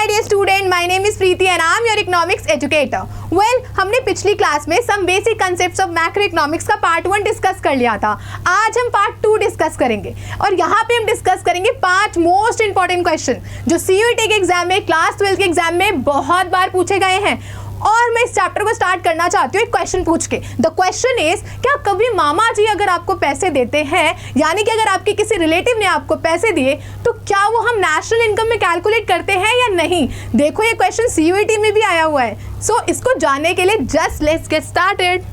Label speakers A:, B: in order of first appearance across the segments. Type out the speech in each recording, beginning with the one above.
A: dear student, my name is Preeti and I am your economics educator. Well, हमने पिछली class में some basic concepts of macroeconomics का part 1 discuss कर लिया था. आज हम पार्ट 2 डिस्कस करेंगे और यहाँ पे हम डिस्कस करेंगे 5 मोस्ट इंपॉर्टेंट क्वेश्चन जो CUET के एग्जाम में, क्लास 12 के एग्जाम में बहुत बार पूछे गए हैं. और मैं इस चैप्टर को स्टार्ट करना चाहती हूँ एक क्वेश्चन पूछ के. द क्वेश्चन इज, क्या कभी मामा जी अगर आपको पैसे देते हैं, यानी कि अगर आपके किसी रिलेटिव ने आपको पैसे दिए, तो क्या वो हम नेशनल इनकम में कैलकुलेट करते हैं या नहीं? देखो ये क्वेश्चन CUET में भी आया हुआ है. सो इसको जानने के लिए just let's get started.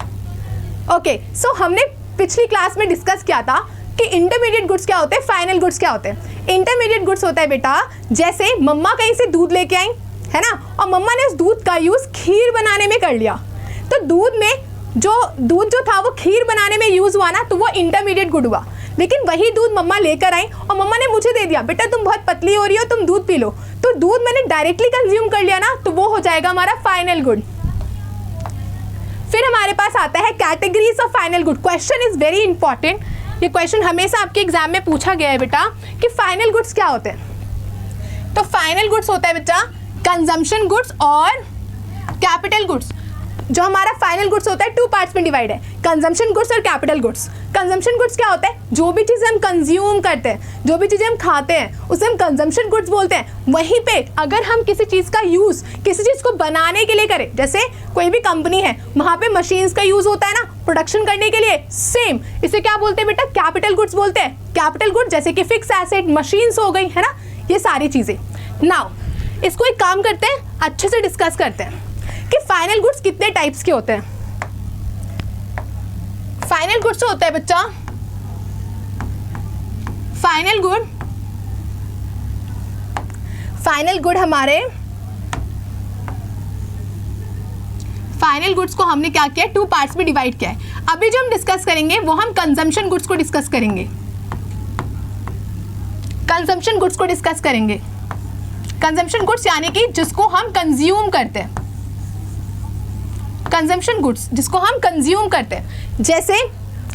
A: Okay, so हमने पिछली क्लास में डिस्कस किया था कि इंटरमीडिएट गुड्स क्या होते हैं, फाइनल गुड्स क्या होते हैं. इंटरमीडिएट गुड्स होता है बेटा, जैसे मम्मा कहीं से दूध लेके आई है ना, और मम्मा ने उस दूध का यूज खीर बनाने में कर लिया, तो दूध जो था वो खीर बनाने में यूज हुआ ना, तो वो इंटरमीडिएट गुड हुआ. लेकिन वही दूध मम्मा लेकर आई और मम्मा ने मुझे दे दिया, बेटा तुम बहुत पतली हो रही हो, तुम दूध पी लो, तो दूध मैंने डायरेक्टली कंज्यूम कर लिया ना, तो वो हो जाएगा हमारा फाइनल गुड. फिर हमारे पास आता है categories of final good. Question is very important. ये क्वेश्चन हमेशा आपके एग्जाम में पूछा गया है बेटा कि फाइनल गुड्स क्या होते हैं. तो फाइनल गुड्स होता है बेटा कंजम्पशन गुड्स और कैपिटल गुड्स. जो हमारा फाइनल गुड्स होता है 2 पार्ट्स में डिवाइड है, कंजम्पशन गुड्स और कैपिटल गुड्स. कंजम्पशन गुड्स क्या होता है? जो भी चीज़ें हम कंज्यूम करते हैं, जो भी चीज़ें हम खाते हैं, उसे हम कंजम्पशन गुड्स बोलते हैं. वहीं पे अगर हम किसी चीज़ का यूज़ किसी चीज़ को बनाने के लिए करें, जैसे कोई भी कंपनी है, वहाँ पे मशीन्स का यूज़ होता है ना प्रोडक्शन करने के लिए, सेम इसे क्या बोलते हैं बेटा? कैपिटल गुड्स बोलते हैं. कैपिटल गुड्स जैसे कि फिक्स एसेट, मशीन्स हो गई है ना, ये सारी चीज़ें. नाउ इसको एक काम करते हैं, अच्छे से डिस्कस करते हैं कि फाइनल गुड्स कितने टाइप्स के होते हैं. फाइनल गुड्स होता है बच्चा, फाइनल गुड हमारे फाइनल गुड्स को हमने क्या किया, 2 पार्ट्स में डिवाइड किया है. अभी जो हम डिस्कस करेंगे वो हम कंजम्पशन गुड्स को डिस्कस करेंगे. कंजम्पशन गुड्स को डिस्कस करेंगे. कंजम्पशन गुड्स यानी कि जिसको हम कंज्यूम करते हैं, कंजम्पशन गुड्स जिसको हम कंज्यूम करते हैं. जैसे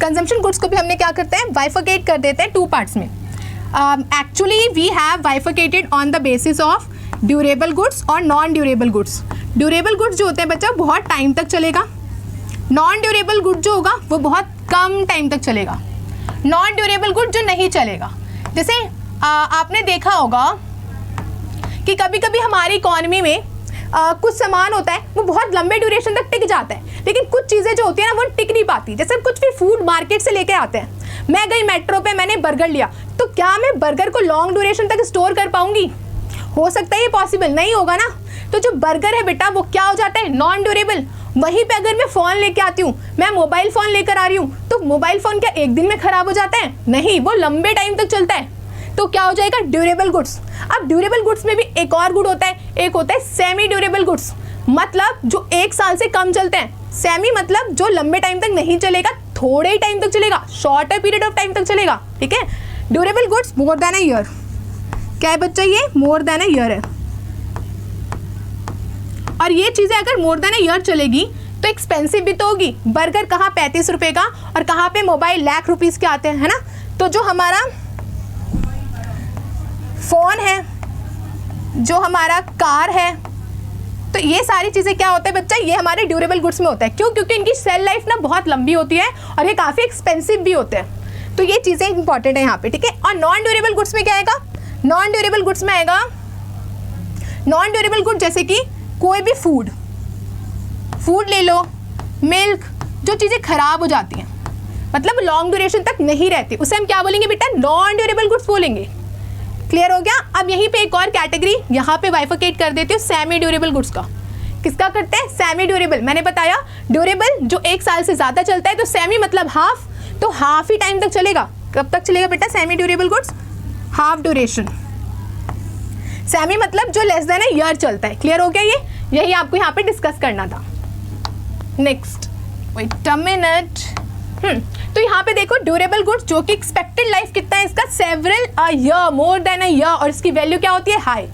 A: कंजम्पशन गुड्स को भी हमने क्या करते हैं, बाइफरकेट कर देते हैं 2 पार्ट्स में. Actually we have bifurcated on the basis of durable goods और non durable goods. Durable goods जो होते हैं बच्चा बहुत टाइम तक चलेगा. नॉन ड्यूरेबल गुड जो होगा वो बहुत कम टाइम तक चलेगा. नॉन ड्यूरेबल गुड जो नहीं चलेगा, जैसे आपने देखा होगा कि कभी कभी हमारी इकोनॉमी में कुछ सामान होता है वो बहुत लंबे ड्यूरेशन तक टिक जाता है, लेकिन कुछ चीज़ें जो होती है ना वो टिक नहीं पाती. जैसे कुछ भी फूड मार्केट से लेके आते हैं, मैं गई मेट्रो पे, मैंने बर्गर लिया, तो क्या मैं बर्गर को लॉन्ग ड्यूरेशन तक स्टोर कर पाऊंगी? हो सकता है ये पॉसिबल नहीं होगा ना. तो जो बर्गर है बेटा वो क्या हो जाता है, नॉन ड्यूरेबल. वहीं पे अगर मैं फ़ोन लेके आती हूँ, मैं मोबाइल फ़ोन लेकर आ रही हूँ, तो मोबाइल फ़ोन क्या एक दिन में ख़राब हो जाता है? नहीं, वो लंबे टाइम तक चलता है. तो क्या हो जाएगा, ड्यूरेबल गुड्स. अब ड्यूरेबल गुड्स में भी एक और गुड होता है, एक होता है सेमी ड्यूरेबल गुड्स, मतलब जो 1 साल से कम चलते हैं. सेमी मतलब जो लंबे टाइम तक नहीं चलेगा, थोड़े ही टाइम तक चलेगा, शॉर्टर पीरियड ऑफ टाइम तक चलेगा. ठीक है. Durable goods more than a year. क्या है बच्चा, ये मोर देन अ ईयर है. और ये चीज़ें अगर मोर देन अ ईयर चलेगी तो एक्सपेंसिव भी तो होगी. बर्गर कहाँ 35 रुपये का और कहाँ पे मोबाइल लाख रुपीज़ के आते हैं, है ना. तो जो हमारा फ़ोन है, जो हमारा कार है, तो ये सारी चीज़ें क्या होता है बच्चा, ये हमारे ड्यूरेबल गुड्स में होता है. क्यों? क्योंकि इनकी सेल लाइफ ना बहुत लंबी होती है और ये काफ़ी एक्सपेंसिव भी होते हैं. तो ये चीज़ें इंपॉर्टेंट है यहाँ पे. ठीक है. और नॉन ड्यूरेबल गुड्स में क्या आएगा, नॉन ड्यूरेबल गुड्स में आएगा नॉन ड्यूरेबल गुड, जैसे कि कोई भी फूड ले लो, मिल्क, जो चीज़ें खराब हो जाती हैं, मतलब लॉन्ग ड्यूरेशन तक नहीं रहती, उसे हम क्या बोलेंगे बेटा, नॉन ड्यूरेबल गुड्स बोलेंगे. क्लियर हो गया. अब यहीं पे एक और कैटेगरी यहाँ पे बाइफरकेट कर देती हूँ, सेमी ड्यूरेबल गुड्स का. किसका करते हैं, सेमी ड्यूरेबल. मैंने बताया ड्यूरेबल जो 1 साल से ज़्यादा चलता है, तो सेमी मतलब हाफ, तो हाफ ही टाइम तक चलेगा. कब तक चलेगा बेटा semi durable goods, half duration. Semi मतलब जो लेस देन अ ईयर चलता है. क्लियर हो गया. ये यही आपको यहाँ पे डिस्कस करना था. Next, wait a minute. तो यहाँ पे देखो ड्यूरेबल गुड्स जो कि एक्सपेक्टेड लाइफ कितना है इसका, several a year, more than a year, और इसकी वैल्यू क्या होती है, हाई.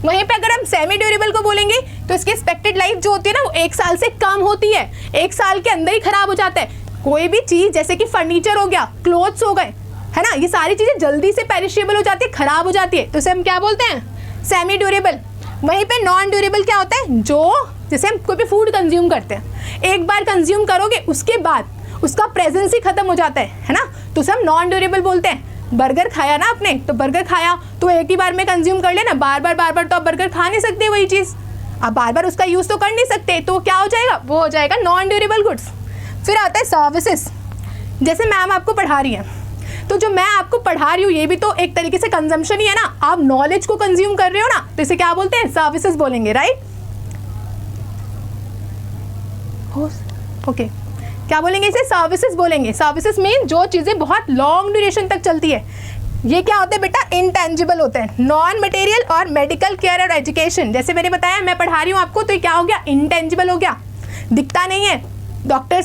A: वहीं पे अगर हम सेमी ड्यूरेबल को बोलेंगे तो इसकी एक्सपेक्टेड लाइफ जो होती है ना वो 1 साल से कम होती है. 1 साल के अंदर ही खराब हो जाता है. कोई भी चीज़ जैसे कि फर्नीचर हो गया, क्लोथ्स हो गए, है ना, ये सारी चीज़ें जल्दी से पेरिशेबल हो जाती है, खराब हो जाती है, तो इसे हम क्या बोलते हैं, सेमी ड्यूरेबल. वहीं पे नॉन ड्यूरेबल क्या होता है, जो जैसे हम कोई भी फूड कंज्यूम करते हैं, एक बार कंज्यूम करोगे उसके बाद उसका प्रेजेंस ही खत्म हो जाता है ना, तो उसे हम नॉन ड्यूरेबल बोलते हैं। बर्गर खाया ना आपने, तो बर्गर खाया तो एक ही बार में कंज्यूम कर लेना, बार बार तो आप बर्गर खा नहीं सकते वही चीज़, आप बार बार उसका यूज़ तो कर नहीं सकते, तो क्या हो जाएगा, वो हो जाएगा नॉन ड्यूरेबल गुड्स। फिर आता है सर्विसेज। जैसे मैम आपको पढ़ा रही हैं, तो जो मैं आपको पढ़ा रही हूँ ये भी तो एक तरीके से कंजम्पशन ही है ना, आप नॉलेज को कंज्यूम कर रहे हो ना, तो इसे क्या बोलते हैं, सर्विसेज बोलेंगे, राइट। ओके, क्या बोलेंगे इसे, सर्विसेज बोलेंगे। सर्विसेज मीन जो चीज़ें बहुत लॉन्ग ड्यूरेशन तक चलती है। ये क्या होते हैं बेटा, इंटेंजिबल होते हैं। नॉन मटेरियल और मेडिकल केयर और एजुकेशन, जैसे मैंने बताया मैं पढ़ा रही हूँ आपको, तो ये क्या हो गया, इंटेंजिबल हो गया, दिखता नहीं है। डॉक्टर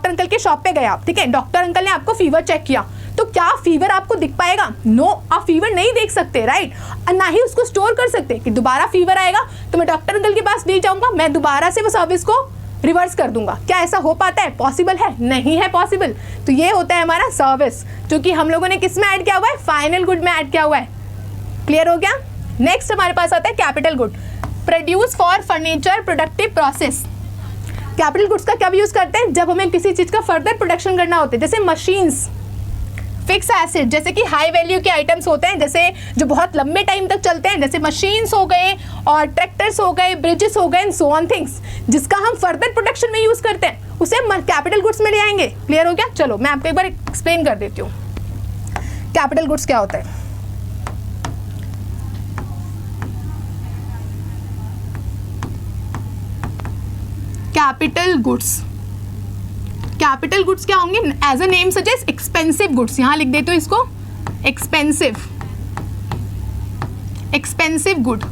A: अंकल के शॉप पे गए आप, ठीक है, डॉक्टर अंकल ने आपको फीवर चेक किया, तो क्या फीवर आपको दिख पाएगा, नो, आप फीवर नहीं देख सकते, राइट, और ना ही उसको स्टोर कर सकते कि दोबारा फीवर आएगा तो मैं डॉक्टर अंकल के पास नहीं जाऊंगा, मैं दोबारा से वो सर्विस को रिवर्स कर दूंगा। क्या ऐसा हो पाता है, पॉसिबल है, नहीं है पॉसिबल। तो ये होता है हमारा सर्विस, जो कि हम लोगों ने किस में ऐड किया हुआ है, फाइनल गुड में ऐड किया हुआ है। क्लियर हो गया। नेक्स्ट हमारे पास आता है capital good, produce for furniture productive process. Capital goods का कब यूज करते हैं, जब हमें किसी चीज का फर्दर प्रोडक्शन करना होता है, जैसे मशीन्स, फिक्स एसेट, जैसे कि हाई वैल्यू के आइटम्स होते हैं, जैसे जो बहुत लंबे टाइम तक चलते हैं, जैसे मशीन्स हो गए और ट्रैक्टर्स हो गए, ब्रिजेस हो गए, एंड सो ऑन थिंग्स, जिसका हम फर्दर प्रोडक्शन में यूज करते हैं, उसे हम कैपिटल गुड्स में ले आएंगे। क्लियर हो गया। चलो मैं आपको एक बार एक्सप्लेन कर देती हूँ कैपिटल गुड्स क्या होता है। कैपिटल गुड्स, कैपिटल गुड्स क्या होंगे, as a name suggest expensive goods, यहां लिख देते हो इसको, expensive, expensive good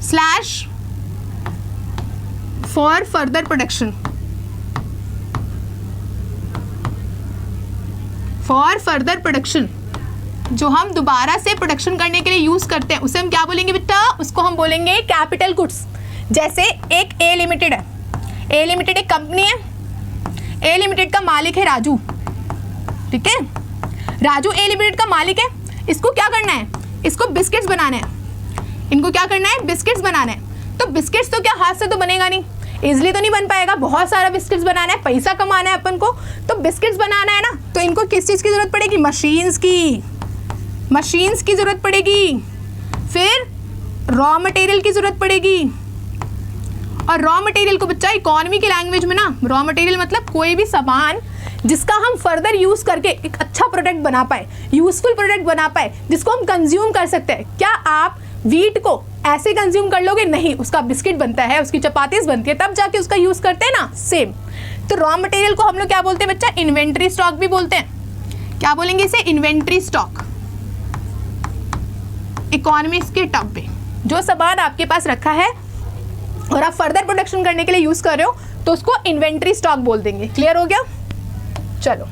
A: slash for further production, for further production, जो हम दोबारा से प्रोडक्शन करने के लिए यूज करते हैं, उसे हम क्या बोलेंगे बेटा, उसको हम बोलेंगे कैपिटल गुड्स। जैसे एक ए लिमिटेड है, ए लिमिटेड एक कंपनी है, ए लिमिटेड का मालिक है राजू, ठीक है, राजू ए लिमिटेड का मालिक है, इसको क्या करना है, इसको बिस्किट्स बनाने हैं, इनको क्या करना है, बिस्किट्स बनाना है। तो बिस्किट्स तो क्या हाथ से तो बनेगा नहीं, इजिली तो नहीं बन पाएगा, बहुत सारा बिस्किट्स बनाना है, पैसा कमाना है अपन को, तो बिस्किट्स बनाना है ना, तो इनको किस चीज़ की जरूरत पड़ेगी, मशीन्स की, मशीन्स की जरूरत पड़ेगी, फिर रॉ मटेरियल की जरूरत पड़ेगी। और रॉ मटेरियल को बच्चा इकोनॉमी की लैंग्वेज में ना, रॉ मटेरियल मतलब कोई भी सामान जिसका हम फर्दर यूज करके एक अच्छा प्रोडक्ट बना पाए, यूजफुल प्रोडक्ट बना पाए, जिसको हम कंज्यूम कर सकते हैं। क्या आप वीट को ऐसे कंज्यूम कर लोगे, नहीं, उसका बिस्किट बनता है, उसकी चपातीस बनती है, तब जाके उसका यूज करते हैं ना, सेम। तो रॉ मटेरियल को हम लोग क्या बोलते हैं बच्चा, इन्वेंट्री स्टॉक भी बोलते हैं। क्या बोलेंगे इसे, इन्वेंट्री स्टॉक। इकोनॉमिक्स के टर्म पे जो सामान आपके पास रखा है और आप फर्दर प्रोडक्शन करने के लिए यूज कर रहे हो, तो उसको इन्वेंट्री स्टॉक बोल देंगे। क्लियर हो गया। चलो,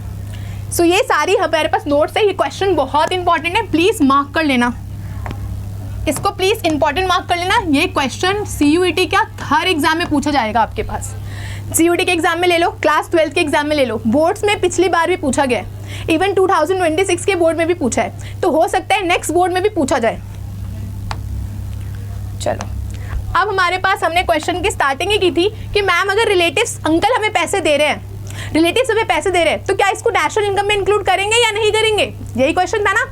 A: सो ये सारी हमारे पास नोट्स है, ये क्वेश्चन बहुत इंपॉर्टेंट है, प्लीज मार्क कर लेना इसको, प्लीज इंपॉर्टेंट मार्क कर लेना। ये क्वेश्चन CUET का हर एग्जाम में पूछा जाएगा आपके पास, CUET के एग्जाम में ले लो, क्लास 12 के एग्जाम में ले लो, बोर्ड्स में पिछली बार भी पूछा गया है, इवन 2026 के बोर्ड में भी पूछा है, तो हो सकता है नेक्स्ट बोर्ड में भी पूछा जाए। चलो, अब हमारे पास हमने क्वेश्चन की स्टार्टिंग ही की थी कि मैम अगर रिलेटिव्स अंकल हमें पैसे दे रहे हैं, रिलेटिव्स हमें पैसे दे रहे हैं, तो क्या इसको नेशनल इनकम में इंक्लूड करेंगे या नहीं करेंगे, यही क्वेश्चन था ना।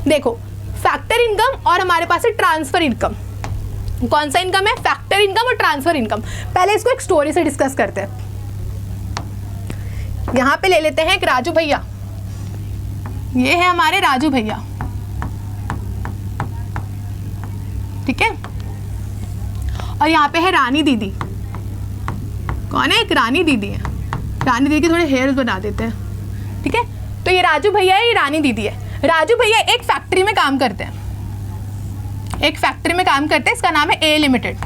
A: देखो, फैक्टर इनकम और हमारे पास है ट्रांसफर इनकम। कौन सा इनकम है, फैक्टर इनकम और ट्रांसफर इनकम। पहले इसको एक स्टोरी से डिस्कस करते हैं। यहां पे ले लेते हैं एक राजू भैया, ये है हमारे राजू भैया, ठीक है, और यहाँ पे है रानी दीदी। कौन है, एक रानी दीदी है, रानी दीदी के थोड़े हेयर्स बना देते हैं, ठीक है। तो ये राजू भैया है, ये रानी दीदी है। राजू भैया एक फैक्ट्री में काम करते हैं, एक फैक्ट्री में काम करते हैं, इसका नाम है ए लिमिटेड।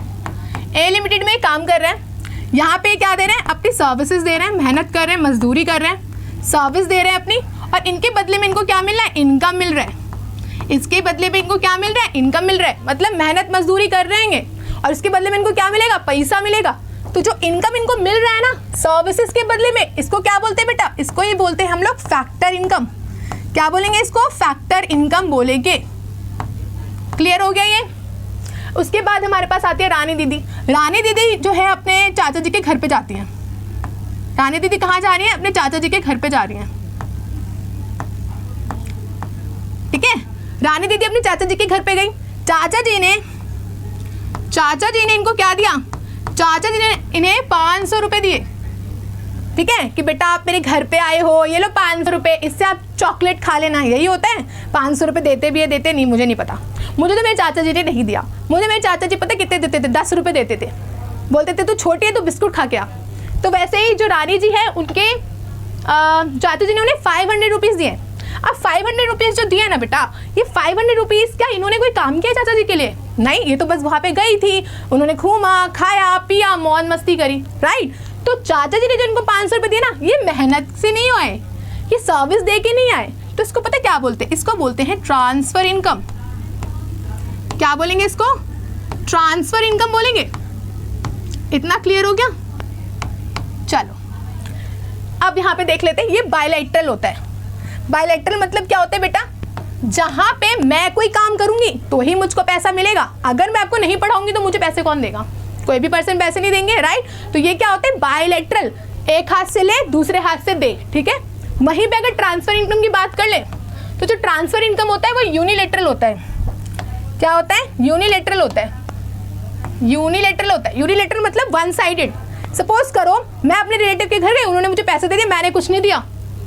A: ए लिमिटेड में काम कर रहे हैं, यहाँ पे क्या दे रहे हैं, अपनी सर्विसेज दे रहे हैं, मेहनत कर रहे हैं, मजदूरी कर रहे हैं, सर्विस दे रहे हैं अपनी, और इनके बदले में इनको क्या मिल रहा है, इनकम मिल रहा है। इसके बदले में इनको क्या मिल रहा है, इनकम मिल रहा है, मतलब मेहनत मजदूरी कर रहे हैं और इसके बदले में इनको क्या मिलेगा, पैसा मिलेगा। तो जो इनकम इनको मिल रहा है ना सर्विसेज के बदले में, इसको क्या बोलते हैं बेटा, इसको ही बोलते हैं हम लोग फैक्टर इनकम। क्या बोलेंगे इसको, फैक्टर इनकम बोलेंगे। क्लियर हो गया ये। उसके बाद हमारे पास आती है रानी दीदी। रानी दीदी जो है अपने चाचा जी के घर पे जाती हैं। रानी दीदी कहाँ जा रही है? अपने चाचा जी के घर पे जा रही हैं, ठीक है। रानी दीदी अपने चाचा जी के घर पे गई। चाचा जी ने इनको क्या दिया? चाचा जी ने इन्हें 500 रुपए दिए, ठीक है, कि बेटा आप मेरे घर पे आए हो, ये लो 500 रुपए, इससे आप चॉकलेट खा लेना। यही होता है। 500 रुपए देते भी है, देते नहीं मुझे नहीं पता, मुझे तो मेरे चाचा जी ने नहीं दिया। मुझे मेरे चाचा जी पता कितने देते थे? 10 रुपए देते थे। बोलते थे तू छोटी है तो बिस्कुट खा के आ। तो वैसे ही जो रानी जी है उनके चाचा जी ने उन्हें 500 रुपीज़ दिए। अब 500 रुपीज़ जो दिया ना बेटा, ये 500 रुपीज़ क्या इन्होंने कोई काम किया चाचा जी के लिए? नहीं, ये तो बस वहाँ पे गई थी, उन्होंने घूमा, खाया, पिया, मौज मस्ती करी, राइट। तो चाचा जी ने जो इनको 500 रुपये दिए ना, ये मेहनत से नहीं आए, ये सर्विस दे के नहीं आए। तो इसको पता क्या बोलते हैं? इसको बोलते हैं ट्रांसफर इनकम। क्या बोलेंगे इसको? ट्रांसफर इनकम बोलेंगे। इतना क्लियर हो गया? चलो अब यहाँ पे देख लेते हैं, ये बायलैटरल होता है। बायलैटरल मतलब क्या होता है बेटा? जहाँ पे मैं कोई काम करूंगी तो ही मुझको पैसा मिलेगा, अगर मैं आपको नहीं पढ़ाऊंगी तो मुझे पैसे कौन देगा? कोई भी पर्सन पैसे नहीं देंगे, राइट। तो ये क्या होता है? बायलैटरल, एक हाथ से ले दूसरे हाथ से दे, ठीक है। वहीं पे अगर ट्रांसफर इनकम की बात कर ले तो जो ट्रांसफर इनकम होता है वो यूनिलेटरल होता है। क्या होता है? यूनिलेटरल होता है। यूनिलेटरल होता है। यूनिलेटरल मतलब वन साइडेड। सपोज करो मैं अपने रिलेटिव के घर गई, उन्होंने मुझे पैसे दे दिए, मैंने कुछ नहीं दिया,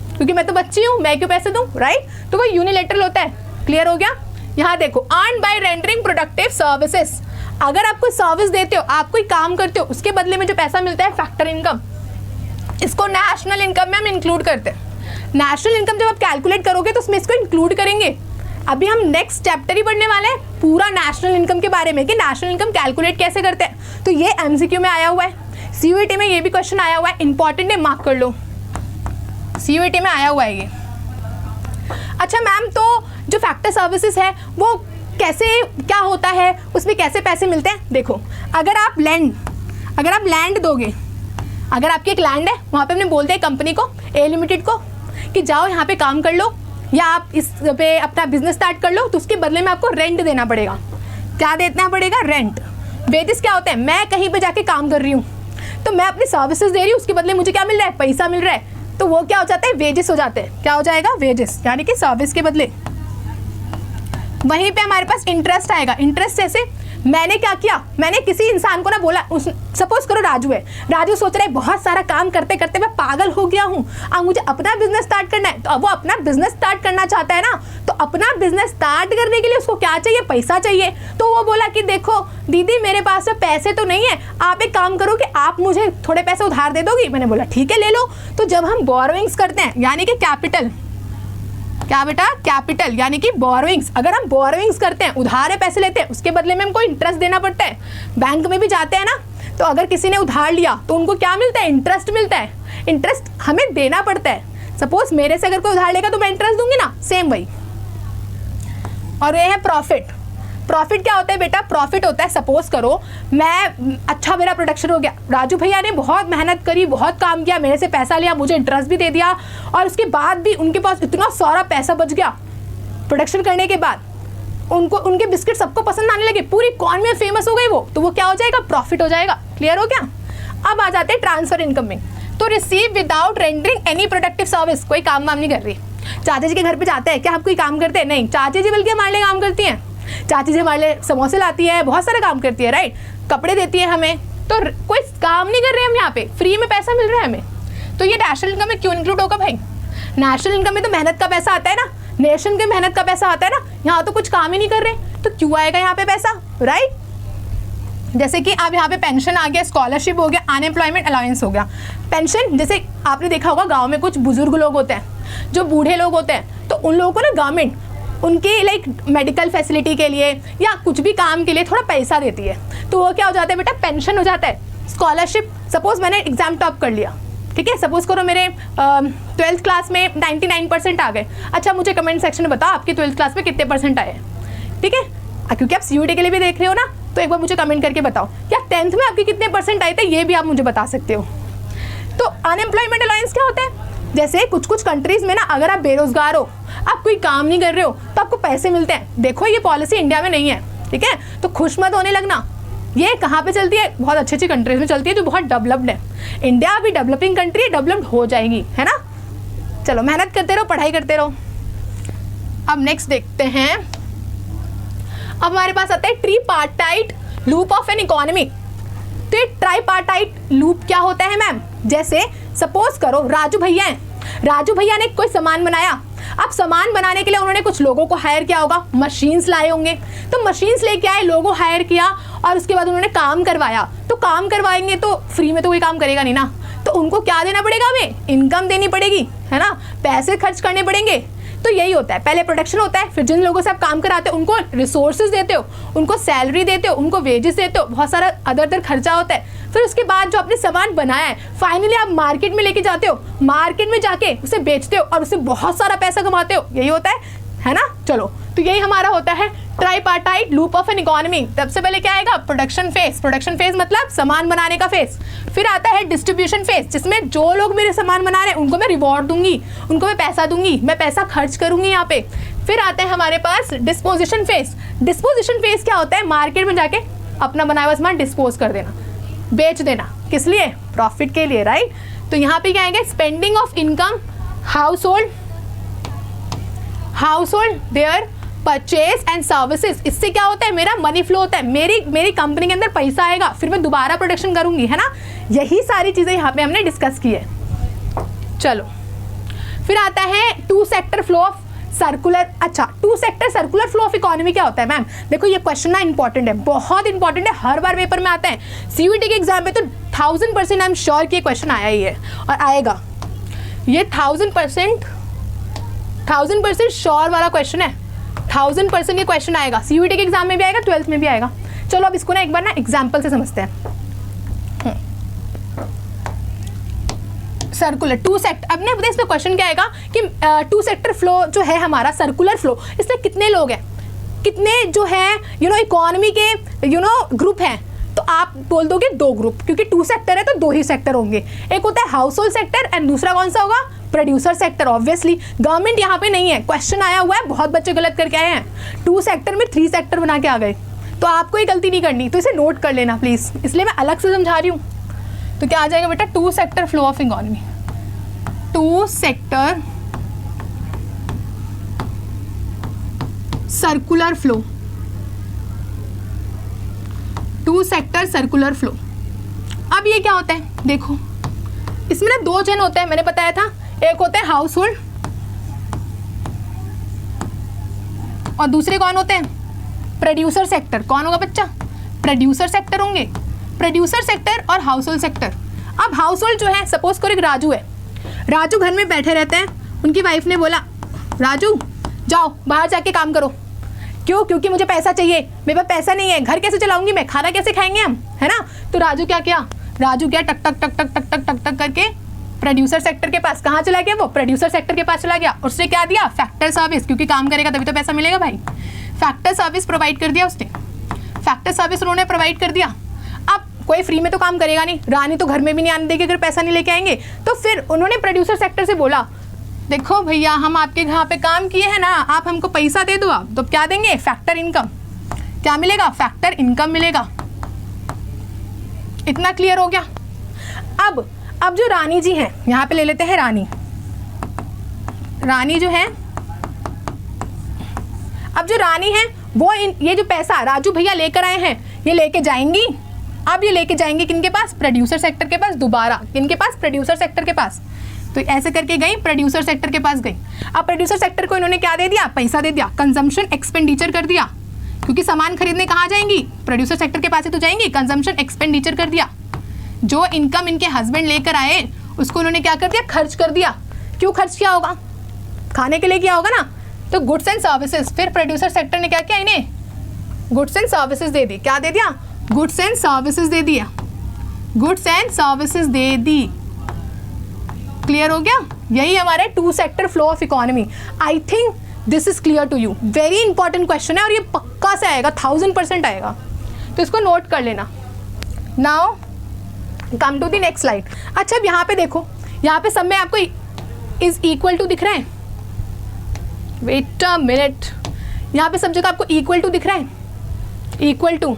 A: क्योंकि मैं तो बच्ची हूँ, मैं क्यों पैसे दूँ, राइट। तो वो यूनिलेटरल होता है। क्लियर हो गया? यहाँ देखो, earn by rendering productive services. अगर आप कोई सर्विस देते हो, आप कोई काम करते हो, उसके बदले में जो पैसा मिलता है फैक्टर इनकम, इसको नेशनल इनकम में हम इंक्लूड करते हैं। नेशनल इनकम जब आप कैलकुलेट करोगे तो उसमें इसको इंक्लूड करेंगे। अभी हम नेक्स्ट चैप्टर ही पढ़ने वाले हैं पूरा नेशनल इनकम के बारे में, कि नेशनल इनकम कैलकुलेट कैसे करते हैं। तो ये एमसीक्यू में आया हुआ है, सीयूईटी में ये भी क्वेश्चन आया हुआ है, इंपॉर्टेंट है, मार्क कर लो, सीयूईटी में आया हुआ है ये। अच्छा मैम, तो जो फैक्टर सर्विसेज है वो कैसे, क्या होता है, उसमें कैसे पैसे मिलते हैं? देखो, अगर आप लैंड दोगे, अगर आपकी एक लैंड है, वहाँ पे हमने बोलते हैं कंपनी को, ए लिमिटेड को, कि जाओ यहाँ पे काम कर लो या आप इस पे अपना बिजनेस स्टार्ट कर लो, तो उसके बदले में आपको रेंट देना पड़ेगा। क्या देना पड़ेगा? रेंट। वेजेस क्या होते हैं? मैं कहीं पे जाके काम कर रही हूँ तो मैं अपनी सर्विसेज दे रही हूँ, उसके बदले मुझे क्या मिल रहा है? पैसा मिल रहा है। तो वो क्या हो जाता है? वेजेस हो जाते हैं। क्या हो जाएगा? वेजेस, यानी कि सर्विस के बदले। वहीं पे हमारे पास इंटरेस्ट आएगा। इंटरेस्ट जैसे मैंने क्या किया, मैंने किसी इंसान को ना बोला, सपोज करो राजू है, राजू सोच रहा है बहुत सारा काम करते करते मैं पागल हो गया हूँ, अब मुझे अपना बिजनेस स्टार्ट करना है। तो अब वो अपना बिजनेस स्टार्ट करना चाहता है ना, तो अपना बिजनेस स्टार्ट करने के लिए उसको क्या चाहिए? पैसा चाहिए। तो वो बोला कि देखो दीदी मेरे पास में पैसे तो नहीं है, आप एक काम करो कि आप मुझे थोड़े पैसे उधार दे दोगी। मैंने बोला ठीक है ले लो। तो जब हम बोरोइंग्स करते हैं, यानी कि कैपिटल, क्या बेटा? कैपिटल, यानी कि बोरोइंग्स। अगर हम बोरोइंग्स करते हैं, उधार पैसे लेते हैं, उसके बदले में हमको इंटरेस्ट देना पड़ता है। बैंक में भी जाते हैं ना, तो अगर किसी ने उधार लिया तो उनको क्या मिलता है? इंटरेस्ट मिलता है। इंटरेस्ट हमें देना पड़ता है। सपोज मेरे से अगर कोई उधार लेगा तो मैं इंटरेस्ट दूंगी ना, सेम वही। और ये है प्रॉफिट। प्रॉफिट क्या होता है बेटा? प्रॉफिट होता है, सपोज करो मैं, अच्छा मेरा प्रोडक्शन हो गया, राजू भैया ने बहुत मेहनत करी, बहुत काम किया, मेरे से पैसा लिया, मुझे इंटरेस्ट भी दे दिया, और उसके बाद भी उनके पास इतना सारा पैसा बच गया प्रोडक्शन करने के बाद, उनको उनके बिस्किट सबको पसंद आने लगे, पूरी कॉर्न में फेमस हो गई वो, तो वो क्या हो जाएगा? प्रॉफिट हो जाएगा। क्लियर हो गया? अब आ जाते हैं ट्रांसफर इनकम में। तो receive without rendering any productive service, कोई काम वाम नहीं कर रही। चाचा जी के घर पे जाते हैं, क्या हम कोई काम करते हैं? नहीं, चाची जी बल्कि हमारे लिए काम करती हैं। चाची जी हमारे लिए समोसे लाती है, बहुत सारे काम करती है, राइट, कपड़े देती है हमें, तो कोई काम नहीं कर रहे हम यहाँ पे, फ्री में पैसा मिल रहा है हमें। तो ये नेशनल इनकम में क्यों इंक्लूड होगा भाई? नेशनल इनकम में तो मेहनत का पैसा आता है ना, नेशन के मेहनत का पैसा आता है ना, यहाँ तो कुछ काम ही नहीं कर रहे, तो क्यों आएगा यहाँ पे पैसा, राइट। जैसे कि अब यहाँ पे पेंशन आ गया, स्कॉलरशिप हो गया, अनएम्प्लॉयमेंट अलाउंस हो गया। पेंशन, जैसे आपने देखा होगा गाँव में कुछ बुजुर्ग लोग होते हैं, जो बूढ़े लोग होते हैं, तो उन लोगों को ना गवर्नमेंट उनके लाइक मेडिकल फैसिलिटी के लिए या कुछ भी काम के लिए थोड़ा पैसा देती है, तो वो क्या हो जाता है बेटा? पेंशन हो जाता है। स्कॉलरशिप, सपोज मैंने एग्जाम टॉप कर लिया, ठीक है, सपोज करो मेरे 12th क्लास में 99% आ गए। अच्छा मुझे कमेंट सेक्शन में बताओ आपके 12th क्लास में कितने % आए, ठीक है, क्योंकि आप सीयूईटी के लिए भी देख रहे हो ना, तो एक बार मुझे कमेंट करके बताओ क्या 10th में आपके कितने % आए थे, ये भी आप मुझे बता सकते हो। तो अनएम्प्लॉयमेंट अलाउंस क्या होता है? जैसे कुछ कुछ कंट्रीज में ना अगर आप बेरोजगार हो, आप कोई काम नहीं कर रहे हो, तो आपको पैसे मिलते हैं। देखो ये पॉलिसी इंडिया में नहीं है, ठीक है, तो खुश मत होने लगना। ये कहाँ पे चलती है? बहुत अच्छी अच्छी कंट्रीज में चलती है जो बहुत डेवलप्ड है। इंडिया अभी डेवलपिंग कंट्री है, डेवलप्ड हो जाएगी, है ना। चलो मेहनत करते रहो, पढ़ाई करते रहो। अब नेक्स्ट देखते हैं, अब हमारे पास आता है ट्रीपार्टाइट लूप ऑफ एन इकोनॉमी। तो ये ट्राइपार्टाइट लूप क्या होता है मैम? जैसे सपोज करो राजू भैया हैं, राजू भैया ने कोई सामान बनाया। अब सामान बनाने के लिए उन्होंने कुछ लोगों को हायर किया होगा, मशीन्स लाए होंगे, तो मशीन्स लेके आए, लोगों हायर किया और उसके बाद उन्होंने काम करवाया। तो काम करवाएंगे तो फ्री में तो कोई काम करेगा नहीं ना, तो उनको क्या देना पड़ेगा? हमें इनकम देनी पड़ेगी, है ना, पैसे खर्च करने पड़ेंगे। तो यही होता है, पहले प्रोडक्शन होता है, फिर जिन लोगों से आप काम कराते हो उनको रिसोर्सेज देते हो, उनको सैलरी देते हो, उनको वेजेस देते हो, बहुत सारा अदर खर्चा होता है। फिर उसके बाद जो आपने सामान बनाया है फाइनली आप मार्केट में लेके जाते हो, मार्केट में जाके उसे बेचते हो और उससे बहुत सारा पैसा कमाते हो। यही होता है ना। चलो तो यही हमारा होता है tripartite loop of an economy. सबसे पहले क्या आएगा? Production phase. प्रोडक्शन फेज मतलब सामान बनाने का फेज। फिर आता है डिस्ट्रीब्यूशन फेज, जिसमें जो लोग मेरे सामान बना रहे हैं उनको मैं रिवॉर्ड दूंगी, उनको मैं पैसा दूंगी, मैं पैसा खर्च करूंगी यहाँ पे। फिर आता है हमारे पास डिस्पोजिशन फेज। डिस्पोजिशन फेज क्या होता है? मार्केट में जाके अपना बनाया हुआ सामान डिस्पोज कर देना, बेच देना। किस लिए? प्रॉफिट के लिए, राइट। तो यहाँ पे क्या आएंगे? Spending of income, house hold their purchase and services. इससे क्या होता है? मेरा मनी फ्लो होता है, मेरी कंपनी के अंदर पैसा आएगा, फिर मैं दोबारा प्रोडक्शन करूंगी, है ना। यही सारी चीजें यहाँ पे हमने डिस्कस की है। चलो फिर आता है two sector flow of circular. अच्छा, two sector circular flow of economy क्या होता है मैम? देखो ये क्वेश्चन ना इंपॉर्टेंट है, बहुत इंपॉर्टेंट है, हर बार पेपर में आता है। सीयूईटी के एग्जाम में तो 1000% आई एम श्योर कि ये क्वेश्चन आया ही है और आएगा। ये 1000% श्योर वाला क्वेश्चन है, 1000% ये क्वेश्चन आएगा। सीयूईटी के एग्जाम में भी आएगा, 12th में भी आएगा। चलो अब इसको ना एक बार ना एग्जाम्पल से समझते हैं। सर्कुलर टू सेक्टर, अब ना पता है इसमें क्वेश्चन क्या आएगा कि टू सेक्टर फ्लो जो है हमारा सर्कुलर फ्लो, इसमें कितने लोग हैं, कितने जो है इकोनॉमी के ग्रुप हैं? तो आप बोल दोगे 2 ग्रुप, क्योंकि 2 सेक्टर है तो 2 ही सेक्टर होंगे। एक होता है हाउस होल्ड सेक्टर एंड दूसरा कौन सा होगा? Producer sector. ऑब्वियसली गवर्नमेंट यहाँ पे नहीं है, क्वेश्चन आया हुआ है, बहुत बच्चे गलत करके आए हैं, 2 सेक्टर में 3 सेक्टर बना के आ गए। तो आपको ये गलती नहीं करनी, तो इसे नोट कर लेना प्लीज, इसलिए मैं अलग से समझा रही हूँ। तो क्या आ जाएगा बेटा? 2 sector flow of economy, 2 sector circular flow, 2 sector circular flow. अब ये क्या होता है? देखो इसमें ना 2 जन होते हैं, मैंने बताया था, एक होते हैं हाउस होल्ड और दूसरे कौन होते हैं? Producer sector. कौन होगा बच्चा? प्रोड्यूसर सेक्टर होंगे, प्रोड्यूसर सेक्टर और हाउस होल्ड सेक्टर। अब हाउस होल्ड जो है, सपोज करो एक राजू है, राजू घर में बैठे रहते हैं, उनकी वाइफ ने बोला राजू जाओ बाहर जाके काम करो। क्यों? क्योंकि मुझे पैसा चाहिए, मेरे पास पैसा नहीं है, घर कैसे चलाऊंगी मैं, खाना कैसे खाएंगे हम, है ना। तो राजू क्या किया? राजू क्या टक टक टक टक टक टक टक टक करके प्रोड्यूसर सेक्टर के पास, कहाँ चला गया? वो प्रोड्यूसर सेक्टर के पास चला गया। उसने क्या दिया? फैक्टर सर्विस, क्योंकि काम करेगा तभी तो पैसा मिलेगा भाई। फैक्टर सर्विस प्रोवाइड कर दिया उसने, फैक्टर सर्विस उन्होंने प्रोवाइड कर दिया। अब कोई फ्री में तो काम करेगा नहीं, रानी तो घर में भी नहीं आने देगी अगर पैसा नहीं लेके आएंगे। तो फिर उन्होंने प्रोड्यूसर सेक्टर से बोला देखो भैया हम आपके यहाँ पे काम किए हैं ना, आप हमको पैसा दे दो। आप तो क्या देंगे? Factor income. क्या मिलेगा? फैक्टर इनकम मिलेगा। इतना क्लियर हो गया। अब जो रानी जी हैं, यहाँ पे ले लेते हैं रानी जो है, अब जो रानी है वो ये जो पैसा राजू भैया लेकर आए हैं ये लेके जाएंगी। अब ये लेके जाएंगे किनके पास? प्रोड्यूसर सेक्टर के पास दोबारा। किनके पास? प्रोड्यूसर सेक्टर के पास। तो ऐसे करके गई, प्रोड्यूसर सेक्टर के पास गई। अब प्रोड्यूसर सेक्टर को इन्होंने क्या दे दिया? पैसा दे दिया, कंजम्पशन एक्सपेंडिचर कर दिया, क्योंकि सामान खरीदने कहाँ जाएंगी? प्रोड्यूसर सेक्टर के पास ही तो जाएंगी। कंजम्पशन एक्सपेंडिचर कर दिया, जो इनकम इनके हस्बैंड लेकर आए उसको उन्होंने क्या कर दिया? खर्च कर दिया। क्यों खर्च किया होगा? खाने के लिए किया होगा ना। तो गुड्स एंड सर्विसेज, फिर प्रोड्यूसर सेक्टर ने क्या किया? इन्हें गुड्स एंड सर्विसेज दे दी। क्या दे दिया? गुड्स एंड सर्विसेज दे दिया, गुड्स एंड सर्विसेज दे दी। क्लियर हो गया? यही हमारे 2 sector flow of economy. I think this is clear to you. Very important question है और ये पक्का से आएगा, 1000% आएगा, तो इसको नोट कर लेना। Now come to the next slide. अच्छा अब यहाँ पे देखो, यहाँ पे सब में आपको इज इक्वल टू दिख रहा है? वेट अ मिनट, यहाँ पे सब जगह आपको इक्वल टू दिख रहा है? इक्वल टू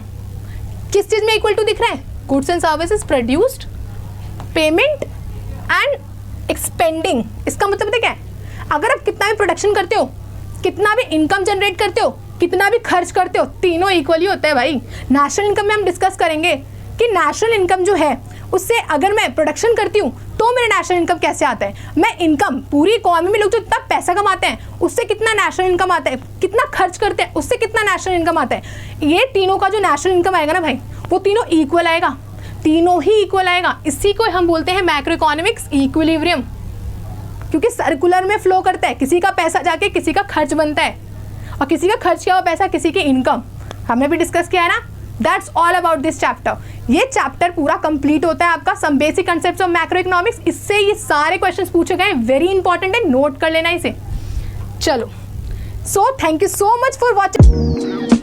A: किस चीज में इक्वल टू दिख रहा है? Goods and services produced, payment and expanding. इसका मतलब पता क्या है? अगर आप कितना भी प्रोडक्शन करते हो, कितना भी इनकम जनरेट करते हो, कितना भी खर्च करते हो, तीनों इक्वली होता है भाई। नेशनल इनकम में हम डिस्कस करेंगे कि नेशनल इनकम जो है उससे अगर मैं प्रोडक्शन करती हूँ तो मेरा नेशनल इनकम कैसे आता है। मैं इनकम पूरी इकोनॉमी में लोग जो इतना पैसा कमाते हैं उससे कितना नेशनल इनकम आता है, कितना खर्च करते हैं उससे कितना नेशनल इनकम आता है। ये तीनों का जो नेशनल इनकम आएगा ना भाई, वो तीनों इक्वल आएगा, तीनों ही इक्वल आएगा। इसी को हम बोलते हैं मैक्रो इकोनॉमिक्स इक्विलिब्रियम, क्योंकि सर्कुलर में फ्लो करता है। किसी का पैसा जाके किसी का खर्च बनता है, और किसी का खर्च किया हुआ पैसा किसी की इनकम। हमने भी डिस्कस किया है ना। That's all about this chapter. ये चैप्टर पूरा कंप्लीट होता है आपका some basic concepts of macro economics. इससे ये सारे क्वेश्चंस पूछे गए, वेरी इंपॉर्टेंट है, नोट कर लेना इसे। चलो, so thank you so much for watching.